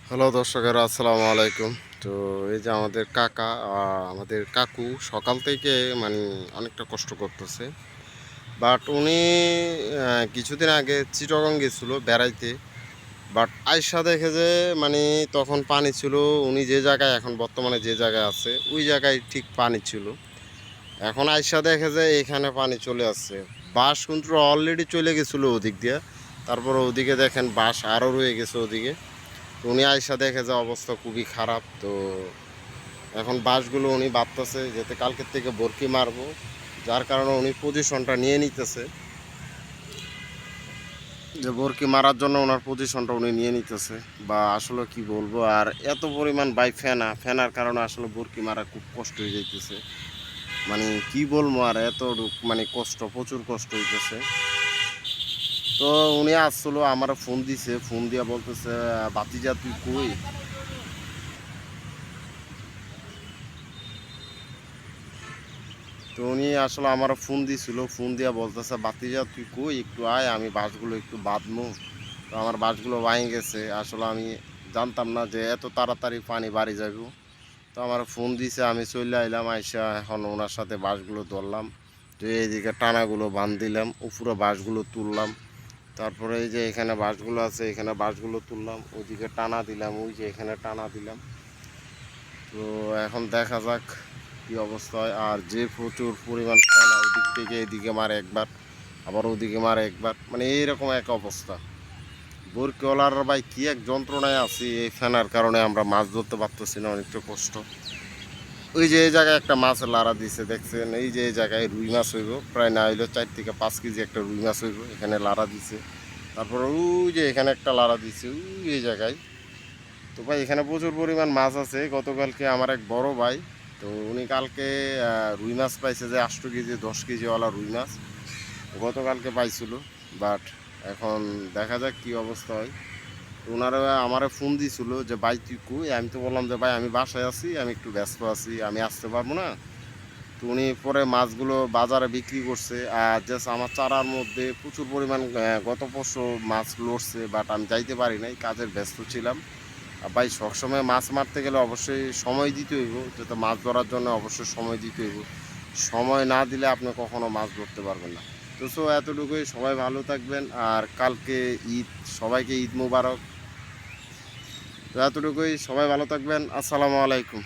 Hello দর্শকেরা, আসসালামু আলাইকুম। তো এই যে আমাদের কাকা আমাদের কাকু সকাল থেকে মানে অনেকটা কষ্ট করতেছে। বাট উনি কিছুদিন আগে চিটাগং গেছিল বেড়াইতে। বাট আইসা দেখে যে মানে তখন পানি ছিল। উনি যে জায়গায় এখন বর্তমানে যে জায়গায় আছে ওই জায়গায় ঠিক পানি ছিল। এখন আইসা দেখে যে এখানে পানি চলে আসছে। বাস কিন্তু অলরেডি চলে গেছিলো ওদিক দিয়ে। তারপর ওদিকে দেখেন বাস আরও রয়ে গেছে ওদিকে। উনি আইসা দেখে যে অবস্থা খুবই খারাপ। তো এখন বাসগুলো উনি ভাবতেছে যেতে কালকের থেকে বরকি মারবো, যার কারণে উনি পজিশনটা নিয়ে নিতেছে, যে বরকি মারার জন্য ওনার পজিশনটা উনি নিয়ে নিতেছে। বা আসলে কি বলবো, আর এত পরিমাণ বাই ফেনার কারণে আসলে বরকি মারা খুব কষ্ট হয়ে যাইতেছে। মানে কি বলবো, আর এত মানে কষ্ট, প্রচুর কষ্ট হইতেছে। তো উনি আসছিলো, আমার ফোন দিছে, ফোন দিয়া বলতেছে বাতিজা তুই কই। তো উনি আসলে আমার ফোন দিছিল, ফোন দিয়া বলতেছে বাতিজা তুই কই, একটু আয়, আমি বাসগুলো একটু বাঁধমু। তো আমার বাসগুলো বাইরে গেছে। আসলে আমি জানতাম না যে এত তাড়াতাড়ি পানি বাড়ি যাইব। তো আমার ফোন দিছে, আমি চলে আইলাম। আইসা এখন ওনার সাথে বাসগুলো ধরলাম। তো এইদিকে টানাগুলো বাঁধ দিলাম, উপরে বাসগুলো তুললাম। তারপরে এই যে এখানে বাসগুলো আছে, এখানে বাসগুলো তুললাম, ওইদিকে টানা দিলাম, ওই যে এখানে টানা দিলাম। তো এখন দেখা যাক কি অবস্থা হয়। আর যে প্রচুর পরিমাণ ফেনা, ওদিক থেকে এদিকে মারে একবার, আবার ওদিকে মারে একবার, মানে এইরকম এক অবস্থা। বরকিওয়ালার ভাই কি এক যন্ত্রণায় আছি এই ফেনার কারণে। আমরা মাছ ধরতে পারতেছি না, অনেকটা কষ্ট। ওই যে এই জায়গায় একটা মাছ লাড়া দিছে দেখছেন, এই যে এই জায়গায় রুই মাছ হইব, প্রায় না হইলো 4 থেকে 5 কেজি একটা রুই মাছ হইব, এখানে লাড়া দিছে। তারপর ওই যে এখানে একটা লাড়া দিছে ওই এই জায়গায়। তো ভাই এখানে প্রচুর পরিমাণ মাছ আছে। গতকালকে আমার এক বড় ভাই, তো উনি কালকে রুই মাছ পাইছে যে 8 কেজি 10 কেজিওয়ালা রুই মাছ গতকালকে পাইছিল। বাট এখন দেখা যাক কি অবস্থা হয়। তো ওনারা আমারে ফোন দিছিল যে ভাই তুই কই। আমি তো বললাম যে ভাই আমি বাসায় আছি, আমি একটু ব্যস্ত আছি, আমি আসতে পারবো না। তো উনি পরে মাছগুলো বাজারে বিক্রি করছে। আর জাস্ট আমার চারার মধ্যে প্রচুর পরিমাণ গত পরশু মাছ লড়ছে, বাট আমি যাইতে পারি নাই, কাজের ব্যস্ত ছিলাম। আর ভাই সবসময় মাছ মারতে গেলে অবশ্যই সময় দিতে হইব, যাতে মাছ ধরার জন্য অবশ্যই সময় দিতে হইব। সময় না দিলে আপনি কখনো মাছ ধরতে পারবেন না। তো এতটুকুই, সবাই ভালো থাকবেন। আর কালকে ঈদ, সবাইকে ঈদ মোবারক। তো এতটুকুই, সবাই ভালো থাকবেন। আসসালামু আলাইকুম।